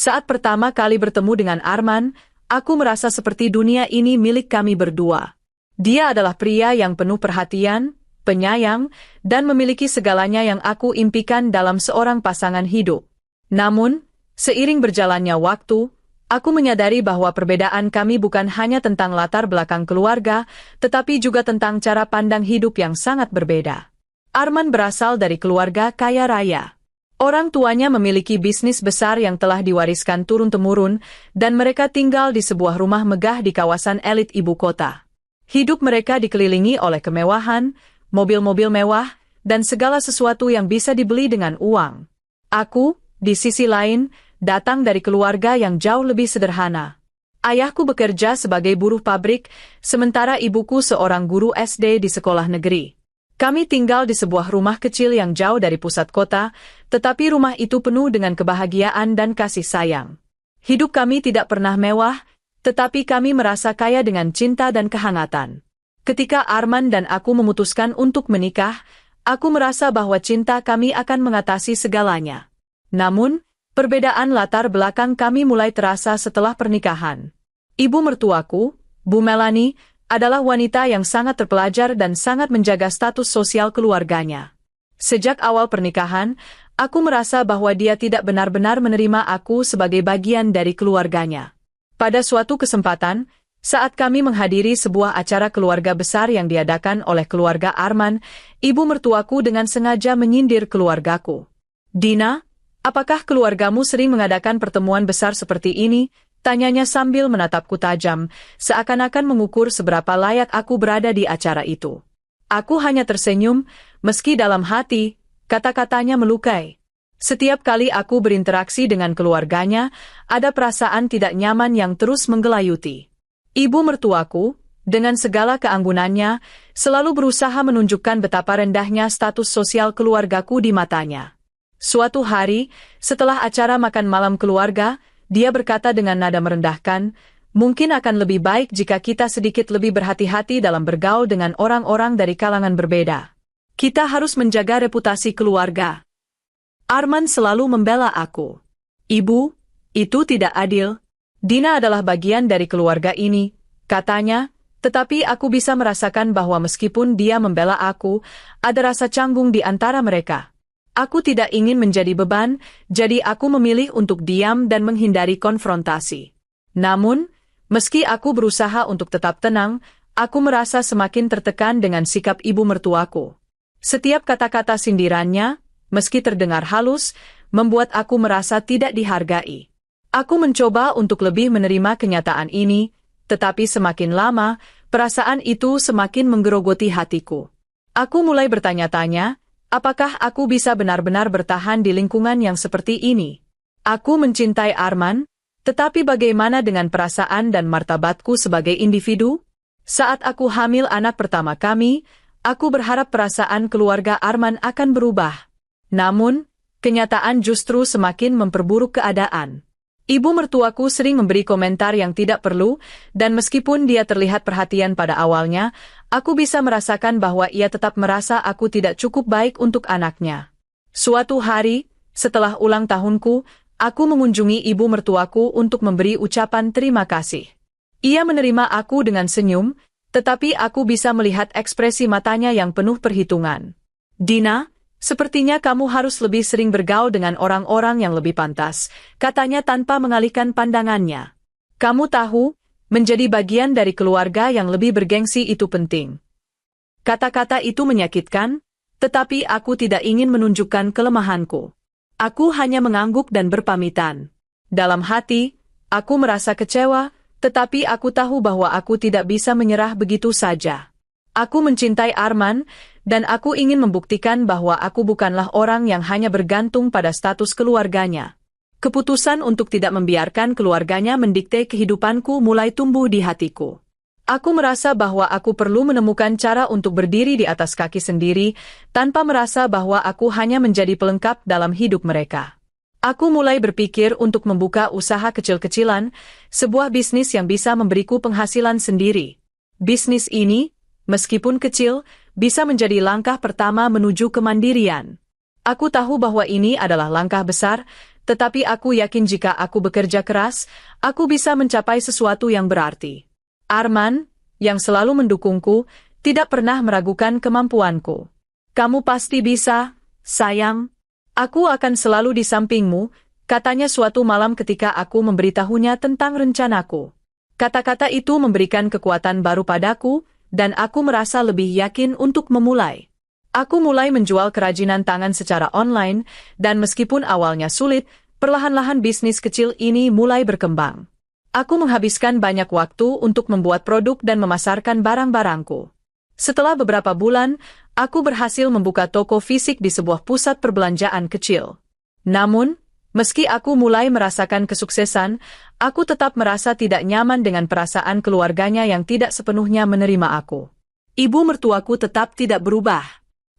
Saat pertama kali bertemu dengan Arman, aku merasa seperti dunia ini milik kami berdua. Dia adalah pria yang penuh perhatian, penyayang, dan memiliki segalanya yang aku impikan dalam seorang pasangan hidup. Namun, seiring berjalannya waktu, aku menyadari bahwa perbedaan kami bukan hanya tentang latar belakang keluarga, tetapi juga tentang cara pandang hidup yang sangat berbeda. Arman berasal dari keluarga kaya raya. Orang tuanya memiliki bisnis besar yang telah diwariskan turun-temurun, dan mereka tinggal di sebuah rumah megah di kawasan elit ibu kota. Hidup mereka dikelilingi oleh kemewahan, mobil-mobil mewah, dan segala sesuatu yang bisa dibeli dengan uang. Aku, di sisi lain, datang dari keluarga yang jauh lebih sederhana. Ayahku bekerja sebagai buruh pabrik, sementara ibuku seorang guru SD di sekolah negeri. Kami tinggal di sebuah rumah kecil yang jauh dari pusat kota, tetapi rumah itu penuh dengan kebahagiaan dan kasih sayang. Hidup kami tidak pernah mewah, tetapi kami merasa kaya dengan cinta dan kehangatan. Ketika Arman dan aku memutuskan untuk menikah, aku merasa bahwa cinta kami akan mengatasi segalanya. Namun, perbedaan latar belakang kami mulai terasa setelah pernikahan. Ibu mertuaku, Bu Melanie, adalah wanita yang sangat terpelajar dan sangat menjaga status sosial keluarganya. Sejak awal pernikahan, aku merasa bahwa dia tidak benar-benar menerima aku sebagai bagian dari keluarganya. Pada suatu kesempatan, saat kami menghadiri sebuah acara keluarga besar yang diadakan oleh keluarga Arman, ibu mertuaku dengan sengaja menyindir keluargaku. "Dina, apakah keluargamu sering mengadakan pertemuan besar seperti ini?" Tanyanya sambil menatapku tajam, seakan-akan mengukur seberapa layak aku berada di acara itu. Aku hanya tersenyum, meski dalam hati, kata-katanya melukai. Setiap kali aku berinteraksi dengan keluarganya, ada perasaan tidak nyaman yang terus menggelayuti. Ibu mertuaku, dengan segala keanggunannya, selalu berusaha menunjukkan betapa rendahnya status sosial keluargaku di matanya. Suatu hari, setelah acara makan malam keluarga, dia berkata dengan nada merendahkan, "Mungkin akan lebih baik jika kita sedikit lebih berhati-hati dalam bergaul dengan orang-orang dari kalangan berbeda. Kita harus menjaga reputasi keluarga." Arman selalu membela aku. "Ibu, itu tidak adil. Dina adalah bagian dari keluarga ini," katanya, tetapi aku bisa merasakan bahwa meskipun dia membela aku, ada rasa canggung di antara mereka. Aku tidak ingin menjadi beban, jadi aku memilih untuk diam dan menghindari konfrontasi. Namun, meski aku berusaha untuk tetap tenang, aku merasa semakin tertekan dengan sikap ibu mertuaku. Setiap kata-kata sindirannya, meski terdengar halus, membuat aku merasa tidak dihargai. Aku mencoba untuk lebih menerima kenyataan ini, tetapi semakin lama, perasaan itu semakin menggerogoti hatiku. Aku mulai bertanya-tanya, apakah aku bisa benar-benar bertahan di lingkungan yang seperti ini? Aku mencintai Arman, tetapi bagaimana dengan perasaan dan martabatku sebagai individu? Saat aku hamil anak pertama kami, aku berharap perasaan keluarga Arman akan berubah. Namun, kenyataan justru semakin memperburuk keadaan. Ibu mertuaku sering memberi komentar yang tidak perlu, dan meskipun dia terlihat perhatian pada awalnya, aku bisa merasakan bahwa ia tetap merasa aku tidak cukup baik untuk anaknya. Suatu hari, setelah ulang tahunku, aku mengunjungi ibu mertuaku untuk memberi ucapan terima kasih. Ia menerima aku dengan senyum, tetapi aku bisa melihat ekspresi matanya yang penuh perhitungan. "Dina, sepertinya kamu harus lebih sering bergaul dengan orang-orang yang lebih pantas," katanya tanpa mengalihkan pandangannya. "Kamu tahu, menjadi bagian dari keluarga yang lebih bergengsi itu penting." Kata-kata itu menyakitkan, tetapi aku tidak ingin menunjukkan kelemahanku. Aku hanya mengangguk dan berpamitan. Dalam hati, aku merasa kecewa, tetapi aku tahu bahwa aku tidak bisa menyerah begitu saja. Aku mencintai Arman, dan aku ingin membuktikan bahwa aku bukanlah orang yang hanya bergantung pada status keluarganya. Keputusan untuk tidak membiarkan keluarganya mendikte kehidupanku mulai tumbuh di hatiku. Aku merasa bahwa aku perlu menemukan cara untuk berdiri di atas kaki sendiri, tanpa merasa bahwa aku hanya menjadi pelengkap dalam hidup mereka. Aku mulai berpikir untuk membuka usaha kecil-kecilan, sebuah bisnis yang bisa memberiku penghasilan sendiri. Bisnis ini, meskipun kecil, bisa menjadi langkah pertama menuju kemandirian. Aku tahu bahwa ini adalah langkah besar, tetapi aku yakin jika aku bekerja keras, aku bisa mencapai sesuatu yang berarti. Arman, yang selalu mendukungku, tidak pernah meragukan kemampuanku. Kamu pasti bisa, sayang. Aku akan selalu di sampingmu, katanya suatu malam ketika aku memberitahunya tentang rencanaku. Kata-kata itu memberikan kekuatan baru padaku, dan aku merasa lebih yakin untuk memulai. Aku mulai menjual kerajinan tangan secara online, dan meskipun awalnya sulit, perlahan-lahan bisnis kecil ini mulai berkembang. Aku menghabiskan banyak waktu untuk membuat produk dan memasarkan barang-barangku. Setelah beberapa bulan, aku berhasil membuka toko fisik di sebuah pusat perbelanjaan kecil. Namun, meski aku mulai merasakan kesuksesan, aku tetap merasa tidak nyaman dengan perasaan keluarganya yang tidak sepenuhnya menerima aku. Ibu mertuaku tetap tidak berubah.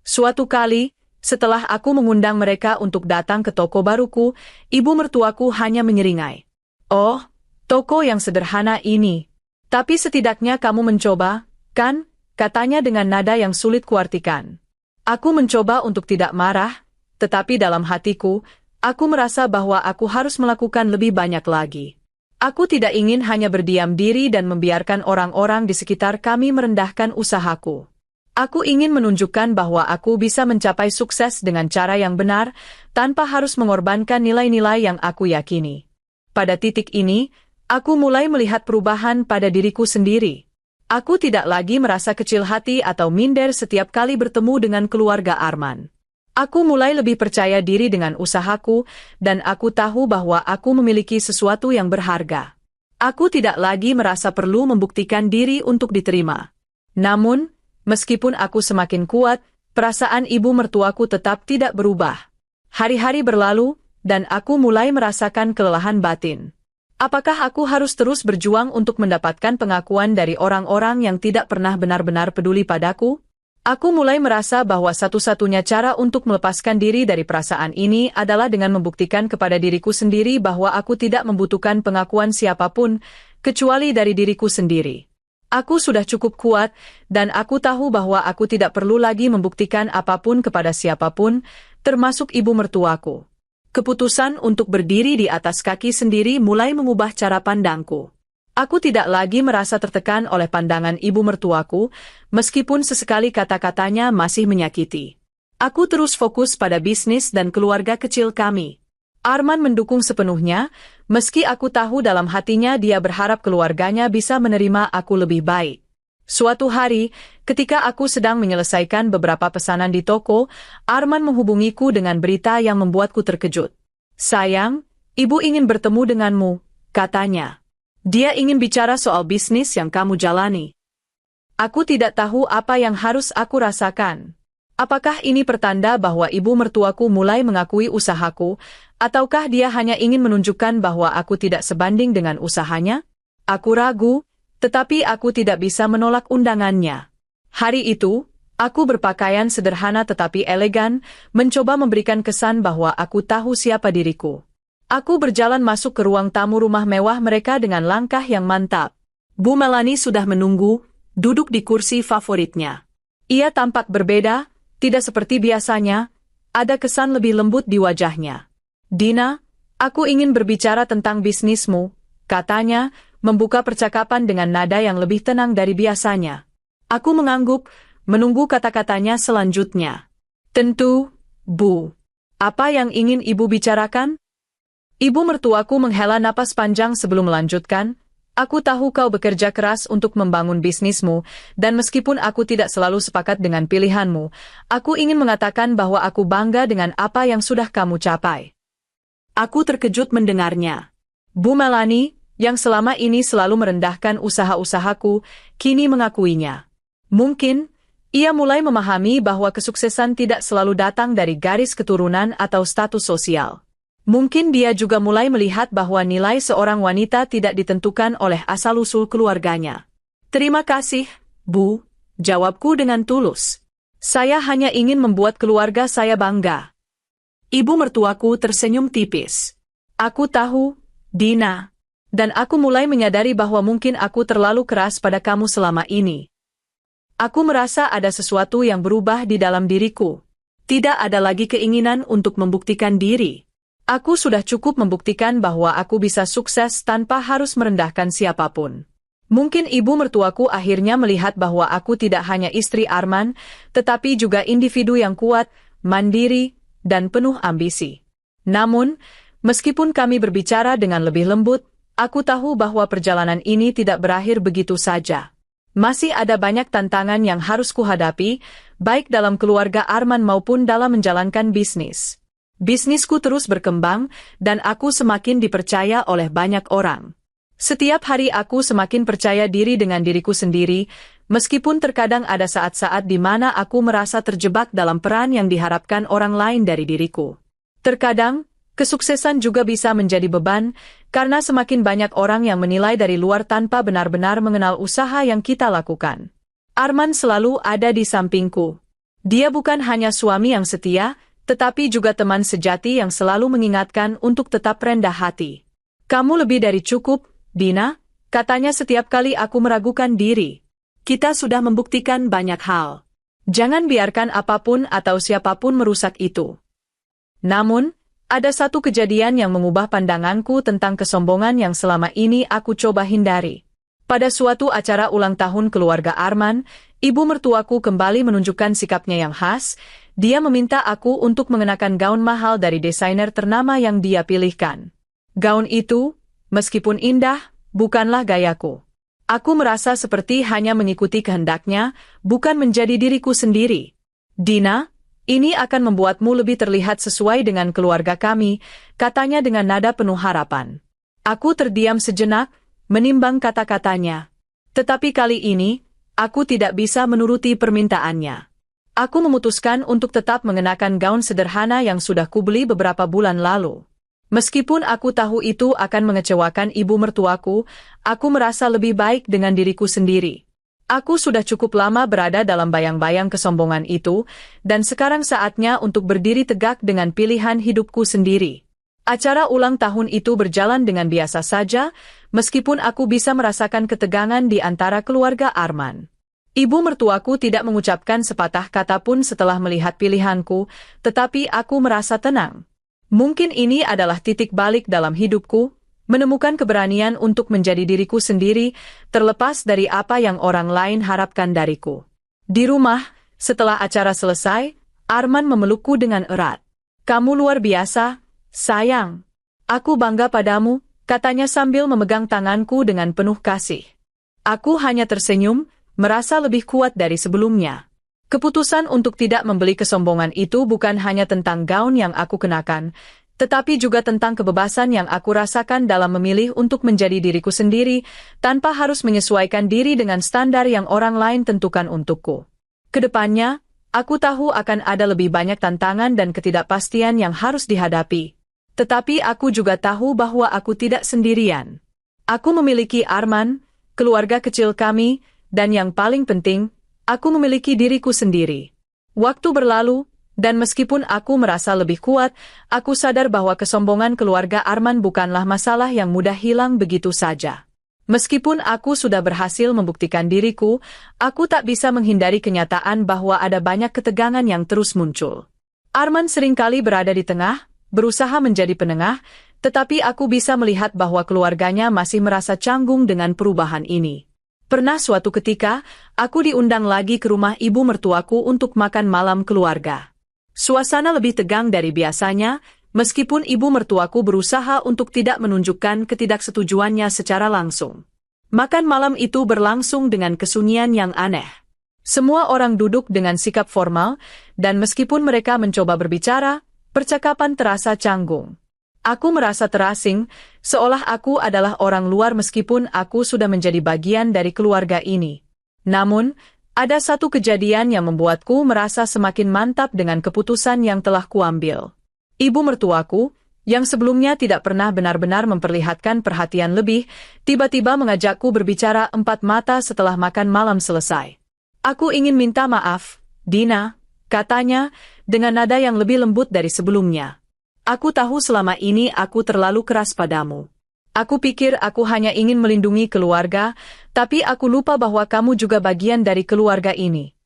Suatu kali, setelah aku mengundang mereka untuk datang ke toko baruku, ibu mertuaku hanya menyeringai. "Oh, toko yang sederhana ini. Tapi setidaknya kamu mencoba, kan?" katanya dengan nada yang sulit kuartikan. Aku mencoba untuk tidak marah, tetapi dalam hatiku, aku merasa bahwa aku harus melakukan lebih banyak lagi. Aku tidak ingin hanya berdiam diri dan membiarkan orang-orang di sekitar kami merendahkan usahaku. Aku ingin menunjukkan bahwa aku bisa mencapai sukses dengan cara yang benar, tanpa harus mengorbankan nilai-nilai yang aku yakini. Pada titik ini, aku mulai melihat perubahan pada diriku sendiri. Aku tidak lagi merasa kecil hati atau minder setiap kali bertemu dengan keluarga Arman. Aku mulai lebih percaya diri dengan usahaku, dan aku tahu bahwa aku memiliki sesuatu yang berharga. Aku tidak lagi merasa perlu membuktikan diri untuk diterima. Namun, meskipun aku semakin kuat, perasaan ibu mertuaku tetap tidak berubah. Hari-hari berlalu, dan aku mulai merasakan kelelahan batin. Apakah aku harus terus berjuang untuk mendapatkan pengakuan dari orang-orang yang tidak pernah benar-benar peduli padaku? Aku mulai merasa bahwa satu-satunya cara untuk melepaskan diri dari perasaan ini adalah dengan membuktikan kepada diriku sendiri bahwa aku tidak membutuhkan pengakuan siapapun, kecuali dari diriku sendiri. Aku sudah cukup kuat, dan aku tahu bahwa aku tidak perlu lagi membuktikan apapun kepada siapapun, termasuk ibu mertuaku. Keputusan untuk berdiri di atas kaki sendiri mulai mengubah cara pandangku. Aku tidak lagi merasa tertekan oleh pandangan ibu mertuaku, meskipun sesekali kata-katanya masih menyakiti. Aku terus fokus pada bisnis dan keluarga kecil kami. Arman mendukung sepenuhnya, meski aku tahu dalam hatinya dia berharap keluarganya bisa menerima aku lebih baik. Suatu hari, ketika aku sedang menyelesaikan beberapa pesanan di toko, Arman menghubungiku dengan berita yang membuatku terkejut. "Sayang, ibu ingin bertemu denganmu," katanya. "Dia ingin bicara soal bisnis yang kamu jalani." Aku tidak tahu apa yang harus aku rasakan. Apakah ini pertanda bahwa ibu mertuaku mulai mengakui usahaku, ataukah dia hanya ingin menunjukkan bahwa aku tidak sebanding dengan usahanya? Aku ragu, tetapi aku tidak bisa menolak undangannya. Hari itu, aku berpakaian sederhana tetapi elegan, mencoba memberikan kesan bahwa aku tahu siapa diriku. Aku berjalan masuk ke ruang tamu rumah mewah mereka dengan langkah yang mantap. Bu Melanie sudah menunggu, duduk di kursi favoritnya. Ia tampak berbeda, tidak seperti biasanya, ada kesan lebih lembut di wajahnya. "Dina, aku ingin berbicara tentang bisnismu," katanya, membuka percakapan dengan nada yang lebih tenang dari biasanya. Aku mengangguk, menunggu kata-katanya selanjutnya. "Tentu, Bu. Apa yang ingin Ibu bicarakan?" Ibu mertuaku menghela napas panjang sebelum melanjutkan. "Aku tahu kau bekerja keras untuk membangun bisnismu, dan meskipun aku tidak selalu sepakat dengan pilihanmu, aku ingin mengatakan bahwa aku bangga dengan apa yang sudah kamu capai." Aku terkejut mendengarnya. Bu Melanie, yang selama ini selalu merendahkan usaha-usahaku, kini mengakuinya. Mungkin, ia mulai memahami bahwa kesuksesan tidak selalu datang dari garis keturunan atau status sosial. Mungkin dia juga mulai melihat bahwa nilai seorang wanita tidak ditentukan oleh asal-usul keluarganya. "Terima kasih, Bu," jawabku dengan tulus. "Saya hanya ingin membuat keluarga saya bangga." Ibu mertuaku tersenyum tipis. "Aku tahu, Dina. Dan aku mulai menyadari bahwa mungkin aku terlalu keras pada kamu selama ini. Aku merasa ada sesuatu yang berubah di dalam diriku. Tidak ada lagi keinginan untuk membuktikan diri. Aku sudah cukup membuktikan bahwa aku bisa sukses tanpa harus merendahkan siapapun. Mungkin ibu mertuaku akhirnya melihat bahwa aku tidak hanya istri Arman, tetapi juga individu yang kuat, mandiri, dan penuh ambisi. Namun, meskipun kami berbicara dengan lebih lembut, aku tahu bahwa perjalanan ini tidak berakhir begitu saja. Masih ada banyak tantangan yang harus kuhadapi, baik dalam keluarga Arman maupun dalam menjalankan bisnis. Bisnisku terus berkembang, dan aku semakin dipercaya oleh banyak orang. Setiap hari aku semakin percaya diri dengan diriku sendiri, meskipun terkadang ada saat-saat di mana aku merasa terjebak dalam peran yang diharapkan orang lain dari diriku. Terkadang, kesuksesan juga bisa menjadi beban, karena semakin banyak orang yang menilai dari luar tanpa benar-benar mengenal usaha yang kita lakukan. Arman selalu ada di sampingku. Dia bukan hanya suami yang setia, tetapi juga teman sejati yang selalu mengingatkan untuk tetap rendah hati. Kamu lebih dari cukup, Dina, katanya setiap kali aku meragukan diri. Kita sudah membuktikan banyak hal. Jangan biarkan apapun atau siapapun merusak itu. Namun, ada satu kejadian yang mengubah pandanganku tentang kesombongan yang selama ini aku coba hindari. Pada suatu acara ulang tahun keluarga Arman, ibu mertuaku kembali menunjukkan sikapnya yang khas. Dia meminta aku untuk mengenakan gaun mahal dari desainer ternama yang dia pilihkan. Gaun itu, meskipun indah, bukanlah gayaku. Aku merasa seperti hanya mengikuti kehendaknya, bukan menjadi diriku sendiri. Dina, ini akan membuatmu lebih terlihat sesuai dengan keluarga kami, katanya dengan nada penuh harapan. Aku terdiam sejenak, menimbang kata-katanya. Tetapi kali ini, aku tidak bisa menuruti permintaannya. Aku memutuskan untuk tetap mengenakan gaun sederhana yang sudah kubeli beberapa bulan lalu. Meskipun aku tahu itu akan mengecewakan ibu mertuaku, aku merasa lebih baik dengan diriku sendiri. Aku sudah cukup lama berada dalam bayang-bayang kesombongan itu, dan sekarang saatnya untuk berdiri tegak dengan pilihan hidupku sendiri. Acara ulang tahun itu berjalan dengan biasa saja, meskipun aku bisa merasakan ketegangan di antara keluarga Arman. Ibu mertuaku tidak mengucapkan sepatah kata pun setelah melihat pilihanku, tetapi aku merasa tenang. Mungkin ini adalah titik balik dalam hidupku, menemukan keberanian untuk menjadi diriku sendiri, terlepas dari apa yang orang lain harapkan dariku. Di rumah, setelah acara selesai, Arman memelukku dengan erat. "Kamu luar biasa, sayang. Aku bangga padamu," katanya sambil memegang tanganku dengan penuh kasih. Aku hanya tersenyum, merasa lebih kuat dari sebelumnya. Keputusan untuk tidak membeli kesombongan itu bukan hanya tentang gaun yang aku kenakan, tetapi juga tentang kebebasan yang aku rasakan dalam memilih untuk menjadi diriku sendiri, tanpa harus menyesuaikan diri dengan standar yang orang lain tentukan untukku. Kedepannya, aku tahu akan ada lebih banyak tantangan dan ketidakpastian yang harus dihadapi. Tetapi aku juga tahu bahwa aku tidak sendirian. Aku memiliki Arman, keluarga kecil kami, dan yang paling penting, aku memiliki diriku sendiri. Waktu berlalu, dan meskipun aku merasa lebih kuat, aku sadar bahwa kesombongan keluarga Arman bukanlah masalah yang mudah hilang begitu saja. Meskipun aku sudah berhasil membuktikan diriku, aku tak bisa menghindari kenyataan bahwa ada banyak ketegangan yang terus muncul. Arman seringkali berada di tengah, berusaha menjadi penengah, tetapi aku bisa melihat bahwa keluarganya masih merasa canggung dengan perubahan ini. Pernah suatu ketika, aku diundang lagi ke rumah ibu mertuaku untuk makan malam keluarga. Suasana lebih tegang dari biasanya, meskipun ibu mertuaku berusaha untuk tidak menunjukkan ketidaksetujuannya secara langsung. Makan malam itu berlangsung dengan kesunyian yang aneh. Semua orang duduk dengan sikap formal, dan meskipun mereka mencoba berbicara, percakapan terasa canggung. Aku merasa terasing, seolah aku adalah orang luar meskipun aku sudah menjadi bagian dari keluarga ini. Namun, ada satu kejadian yang membuatku merasa semakin mantap dengan keputusan yang telah kuambil. Ibu mertuaku, yang sebelumnya tidak pernah benar-benar memperlihatkan perhatian lebih, tiba-tiba mengajakku berbicara empat mata setelah makan malam selesai. "Aku ingin minta maaf, Dina," katanya, dengan nada yang lebih lembut dari sebelumnya. "Aku tahu selama ini aku terlalu keras padamu. Aku pikir aku hanya ingin melindungi keluarga, tapi aku lupa bahwa kamu juga bagian dari keluarga ini."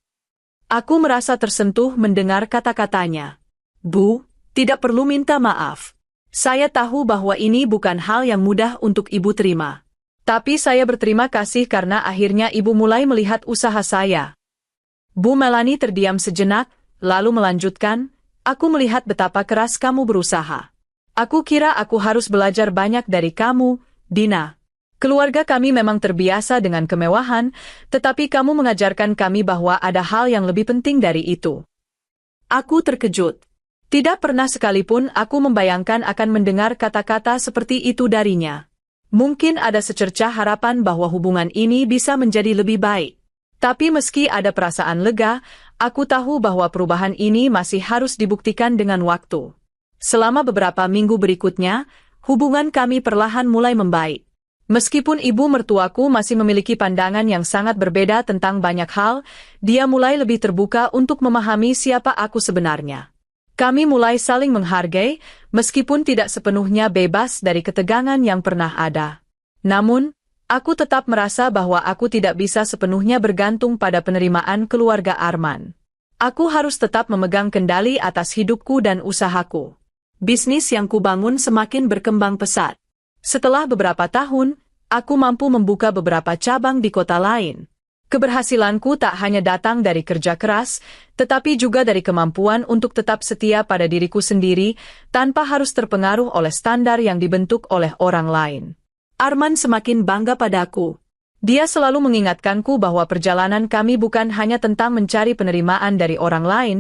Aku merasa tersentuh mendengar kata-katanya. "Bu, tidak perlu minta maaf. Saya tahu bahwa ini bukan hal yang mudah untuk ibu terima. Tapi saya berterima kasih karena akhirnya ibu mulai melihat usaha saya. Bu Melanie terdiam sejenak, lalu melanjutkan, aku melihat betapa keras kamu berusaha. Aku kira aku harus belajar banyak dari kamu, Dina. Keluarga kami memang terbiasa dengan kemewahan, tetapi kamu mengajarkan kami bahwa ada hal yang lebih penting dari itu. Aku terkejut. Tidak pernah sekalipun aku membayangkan akan mendengar kata-kata seperti itu darinya. Mungkin ada secercah harapan bahwa hubungan ini bisa menjadi lebih baik. Tapi meski ada perasaan lega, aku tahu bahwa perubahan ini masih harus dibuktikan dengan waktu. Selama beberapa minggu berikutnya, hubungan kami perlahan mulai membaik. Meskipun ibu mertuaku masih memiliki pandangan yang sangat berbeda tentang banyak hal, dia mulai lebih terbuka untuk memahami siapa aku sebenarnya. Kami mulai saling menghargai, meskipun tidak sepenuhnya bebas dari ketegangan yang pernah ada. Namun, aku tetap merasa bahwa aku tidak bisa sepenuhnya bergantung pada penerimaan keluarga Arman. Aku harus tetap memegang kendali atas hidupku dan usahaku. Bisnis yang kubangun semakin berkembang pesat. Setelah beberapa tahun, aku mampu membuka beberapa cabang di kota lain. Keberhasilanku tak hanya datang dari kerja keras, tetapi juga dari kemampuan untuk tetap setia pada diriku sendiri, tanpa harus terpengaruh oleh standar yang dibentuk oleh orang lain. Arman semakin bangga padaku. Dia selalu mengingatkanku bahwa perjalanan kami bukan hanya tentang mencari penerimaan dari orang lain,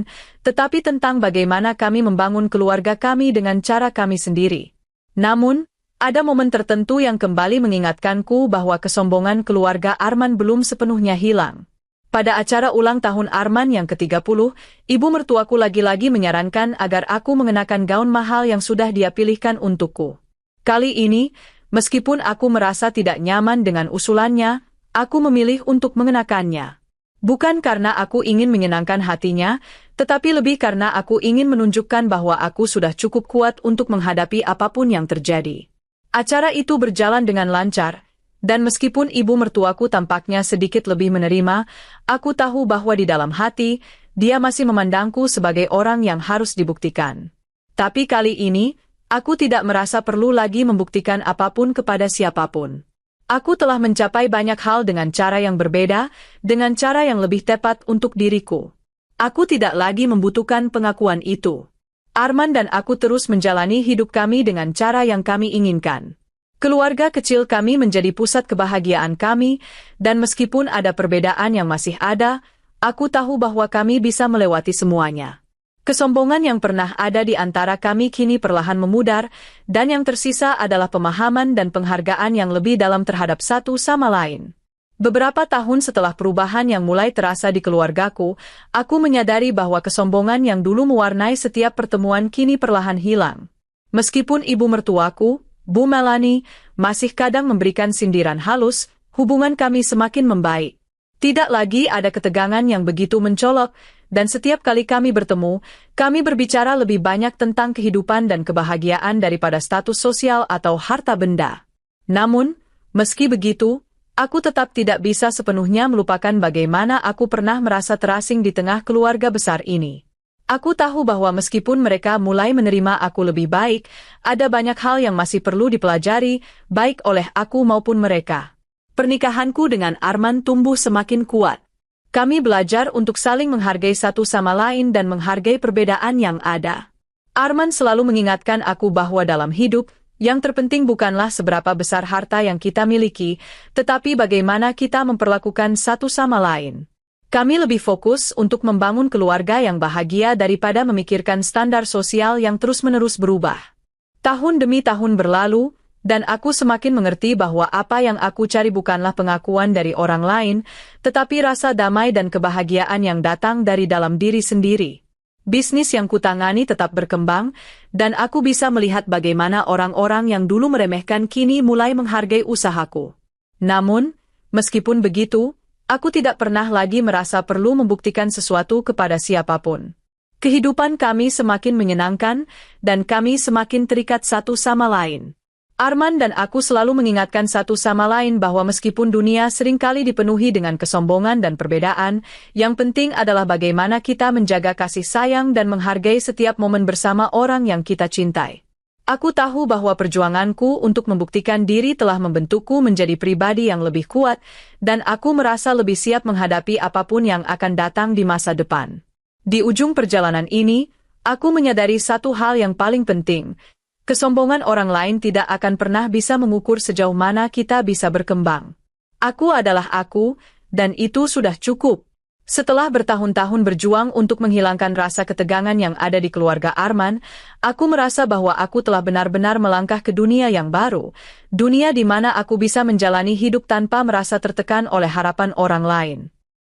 tetapi tentang bagaimana kami membangun keluarga kami dengan cara kami sendiri. Namun, ada momen tertentu yang kembali mengingatkanku bahwa kesombongan keluarga Arman belum sepenuhnya hilang. Pada acara ulang tahun Arman yang ke-30, ibu mertuaku lagi-lagi menyarankan agar aku mengenakan gaun mahal yang sudah dia pilihkan untukku. Kali ini, meskipun aku merasa tidak nyaman dengan usulannya, aku memilih untuk mengenakannya. Bukan karena aku ingin menyenangkan hatinya, tetapi lebih karena aku ingin menunjukkan bahwa aku sudah cukup kuat untuk menghadapi apapun yang terjadi. Acara itu berjalan dengan lancar, dan meskipun ibu mertuaku tampaknya sedikit lebih menerima, aku tahu bahwa di dalam hati, dia masih memandangku sebagai orang yang harus dibuktikan. Tapi kali ini, aku tidak merasa perlu lagi membuktikan apapun kepada siapapun. Aku telah mencapai banyak hal dengan cara yang berbeda, dengan cara yang lebih tepat untuk diriku. Aku tidak lagi membutuhkan pengakuan itu. Arman dan aku terus menjalani hidup kami dengan cara yang kami inginkan. Keluarga kecil kami menjadi pusat kebahagiaan kami, dan meskipun ada perbedaan yang masih ada, aku tahu bahwa kami bisa melewati semuanya. Kesombongan yang pernah ada di antara kami kini perlahan memudar, dan yang tersisa adalah pemahaman dan penghargaan yang lebih dalam terhadap satu sama lain. Beberapa tahun setelah perubahan yang mulai terasa di keluargaku, aku menyadari bahwa kesombongan yang dulu mewarnai setiap pertemuan kini perlahan hilang. Meskipun ibu mertuaku, Bu Melanie, masih kadang memberikan sindiran halus, hubungan kami semakin membaik. Tidak lagi ada ketegangan yang begitu mencolok, dan setiap kali kami bertemu, kami berbicara lebih banyak tentang kehidupan dan kebahagiaan daripada status sosial atau harta benda. Namun, meski begitu, aku tetap tidak bisa sepenuhnya melupakan bagaimana aku pernah merasa terasing di tengah keluarga besar ini. Aku tahu bahwa meskipun mereka mulai menerima aku lebih baik, ada banyak hal yang masih perlu dipelajari, baik oleh aku maupun mereka. Pernikahanku dengan Arman tumbuh semakin kuat. Kami belajar untuk saling menghargai satu sama lain dan menghargai perbedaan yang ada. Arman selalu mengingatkan aku bahwa dalam hidup, yang terpenting bukanlah seberapa besar harta yang kita miliki, tetapi bagaimana kita memperlakukan satu sama lain. Kami lebih fokus untuk membangun keluarga yang bahagia daripada memikirkan standar sosial yang terus-menerus berubah. Tahun demi tahun berlalu, dan aku semakin mengerti bahwa apa yang aku cari bukanlah pengakuan dari orang lain, tetapi rasa damai dan kebahagiaan yang datang dari dalam diri sendiri. Bisnis yang kutangani tetap berkembang, dan aku bisa melihat bagaimana orang-orang yang dulu meremehkan kini mulai menghargai usahaku. Namun, meskipun begitu, aku tidak pernah lagi merasa perlu membuktikan sesuatu kepada siapapun. Kehidupan kami semakin menyenangkan, dan kami semakin terikat satu sama lain. Arman dan aku selalu mengingatkan satu sama lain bahwa meskipun dunia seringkali dipenuhi dengan kesombongan dan perbedaan, yang penting adalah bagaimana kita menjaga kasih sayang dan menghargai setiap momen bersama orang yang kita cintai. Aku tahu bahwa perjuanganku untuk membuktikan diri telah membentukku menjadi pribadi yang lebih kuat, dan aku merasa lebih siap menghadapi apapun yang akan datang di masa depan. Di ujung perjalanan ini, aku menyadari satu hal yang paling penting. Kesombongan orang lain tidak akan pernah bisa mengukur sejauh mana kita bisa berkembang. Aku adalah aku, dan itu sudah cukup. Setelah bertahun-tahun berjuang untuk menghilangkan rasa ketegangan yang ada di keluarga Arman, aku merasa bahwa aku telah benar-benar melangkah ke dunia yang baru, dunia di mana aku bisa menjalani hidup tanpa merasa tertekan oleh harapan orang lain.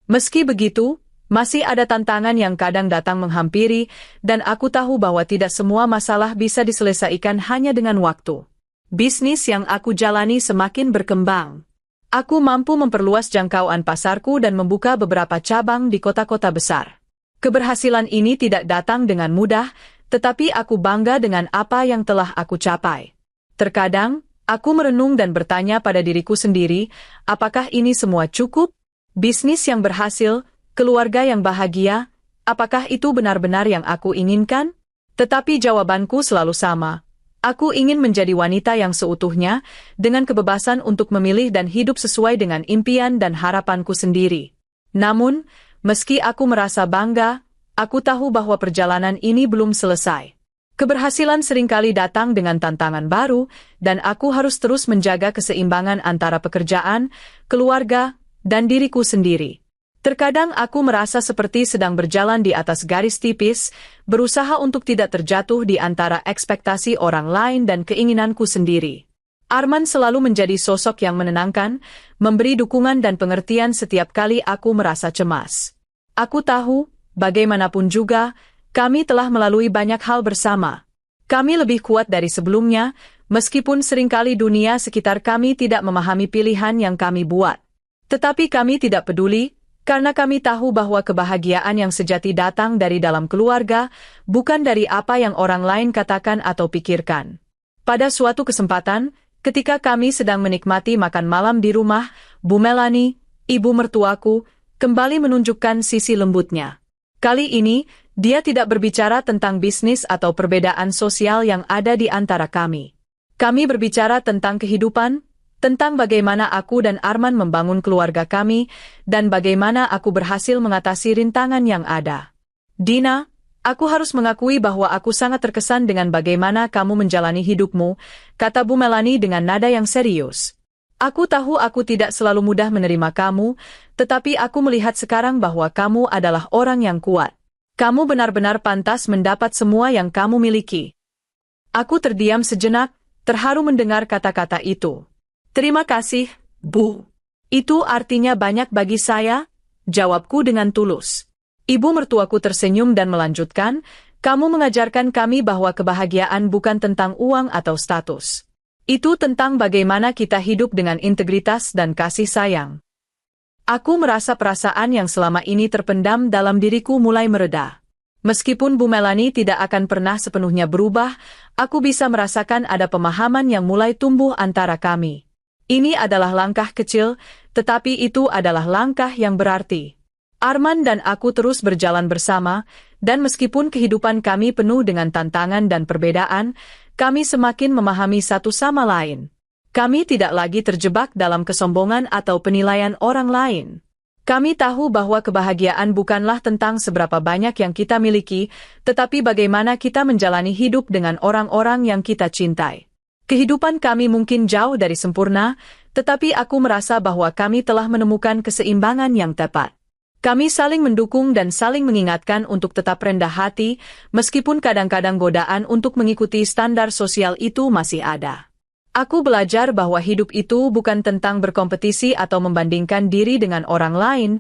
Meski begitu, masih ada tantangan yang kadang datang menghampiri, dan aku tahu bahwa tidak semua masalah bisa diselesaikan hanya dengan waktu. Bisnis yang aku jalani semakin berkembang. Aku mampu memperluas jangkauan pasarku dan membuka beberapa cabang di kota-kota besar. Keberhasilan ini tidak datang dengan mudah, tetapi aku bangga dengan apa yang telah aku capai. Terkadang, aku merenung dan bertanya pada diriku sendiri, apakah ini semua cukup? Bisnis yang berhasil, keluarga yang bahagia, apakah itu benar-benar yang aku inginkan? Tetapi jawabanku selalu sama. Aku ingin menjadi wanita yang seutuhnya, dengan kebebasan untuk memilih dan hidup sesuai dengan impian dan harapanku sendiri. Namun, meski aku merasa bangga, aku tahu bahwa perjalanan ini belum selesai. Keberhasilan seringkali datang dengan tantangan baru, dan aku harus terus menjaga keseimbangan antara pekerjaan, keluarga, dan diriku sendiri. Terkadang aku merasa seperti sedang berjalan di atas garis tipis, berusaha untuk tidak terjatuh di antara ekspektasi orang lain dan keinginanku sendiri. Arman selalu menjadi sosok yang menenangkan, memberi dukungan dan pengertian setiap kali aku merasa cemas. Aku tahu, bagaimanapun juga, kami telah melalui banyak hal bersama. Kami lebih kuat dari sebelumnya, meskipun seringkali dunia sekitar kami tidak memahami pilihan yang kami buat. Tetapi kami tidak peduli, karena kami tahu bahwa kebahagiaan yang sejati datang dari dalam keluarga, bukan dari apa yang orang lain katakan atau pikirkan. Pada suatu kesempatan, ketika kami sedang menikmati makan malam di rumah, Bu Melanie, ibu mertuaku, kembali menunjukkan sisi lembutnya. Kali ini, dia tidak berbicara tentang bisnis atau perbedaan sosial yang ada di antara kami. Kami berbicara tentang kehidupan, tentang bagaimana aku dan Arman membangun keluarga kami, dan bagaimana aku berhasil mengatasi rintangan yang ada. Dina, aku harus mengakui bahwa aku sangat terkesan dengan bagaimana kamu menjalani hidupmu, kata Bu Melanie dengan nada yang serius. Aku tahu aku tidak selalu mudah menerima kamu, tetapi aku melihat sekarang bahwa kamu adalah orang yang kuat. Kamu benar-benar pantas mendapat semua yang kamu miliki. Aku terdiam sejenak, terharu mendengar kata-kata itu. Terima kasih, Bu. Itu artinya banyak bagi saya, jawabku dengan tulus. Ibu mertuaku tersenyum dan melanjutkan, kamu mengajarkan kami bahwa kebahagiaan bukan tentang uang atau status. Itu tentang bagaimana kita hidup dengan integritas dan kasih sayang. Aku merasa perasaan yang selama ini terpendam dalam diriku mulai mereda. Meskipun Bu Melanie tidak akan pernah sepenuhnya berubah, aku bisa merasakan ada pemahaman yang mulai tumbuh antara kami. Ini adalah langkah kecil, tetapi itu adalah langkah yang berarti. Arman dan aku terus berjalan bersama, dan meskipun kehidupan kami penuh dengan tantangan dan perbedaan, kami semakin memahami satu sama lain. Kami tidak lagi terjebak dalam kesombongan atau penilaian orang lain. Kami tahu bahwa kebahagiaan bukanlah tentang seberapa banyak yang kita miliki, tetapi bagaimana kita menjalani hidup dengan orang-orang yang kita cintai. Kehidupan kami mungkin jauh dari sempurna, tetapi aku merasa bahwa kami telah menemukan keseimbangan yang tepat. Kami saling mendukung dan saling mengingatkan untuk tetap rendah hati, meskipun kadang-kadang godaan untuk mengikuti standar sosial itu masih ada. Aku belajar bahwa hidup itu bukan tentang berkompetisi atau membandingkan diri dengan orang lain,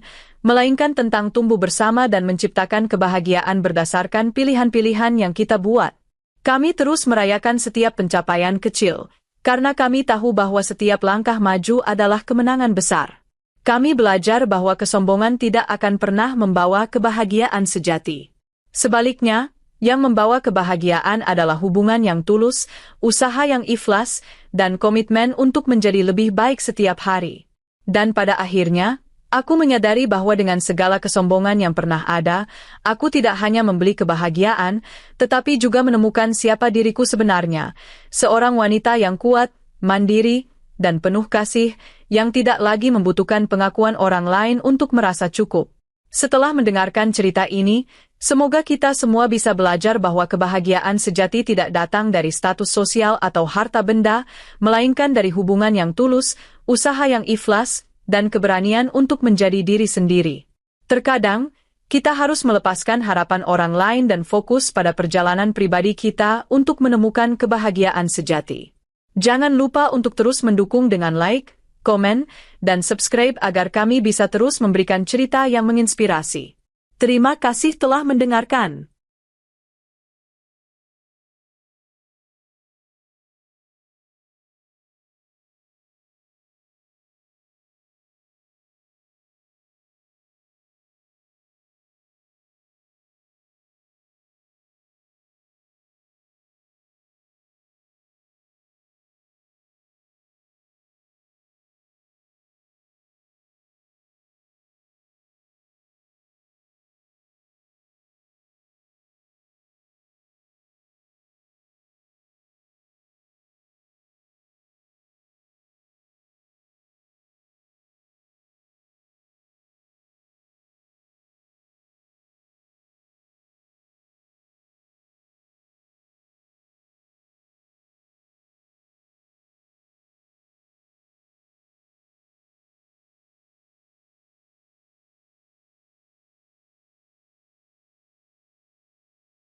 melainkan tentang tumbuh bersama dan menciptakan kebahagiaan berdasarkan pilihan-pilihan yang kita buat. Kami terus merayakan setiap pencapaian kecil, karena kami tahu bahwa setiap langkah maju adalah kemenangan besar. Kami belajar bahwa kesombongan tidak akan pernah membawa kebahagiaan sejati. Sebaliknya, yang membawa kebahagiaan adalah hubungan yang tulus, usaha yang ikhlas, dan komitmen untuk menjadi lebih baik setiap hari. Dan pada akhirnya, Aku menyadari bahwa dengan segala kesombongan yang pernah ada, aku tidak hanya membeli kebahagiaan, tetapi juga menemukan siapa diriku sebenarnya. Seorang wanita yang kuat, mandiri, dan penuh kasih, yang tidak lagi membutuhkan pengakuan orang lain untuk merasa cukup. Setelah mendengarkan cerita ini, semoga kita semua bisa belajar bahwa kebahagiaan sejati tidak datang dari status sosial atau harta benda, melainkan dari hubungan yang tulus, usaha yang ikhlas, dan keberanian untuk menjadi diri sendiri. Terkadang, kita harus melepaskan harapan orang lain dan fokus pada perjalanan pribadi kita untuk menemukan kebahagiaan sejati. Jangan lupa untuk terus mendukung dengan like, komen, dan subscribe agar kami bisa terus memberikan cerita yang menginspirasi. Terima kasih telah mendengarkan.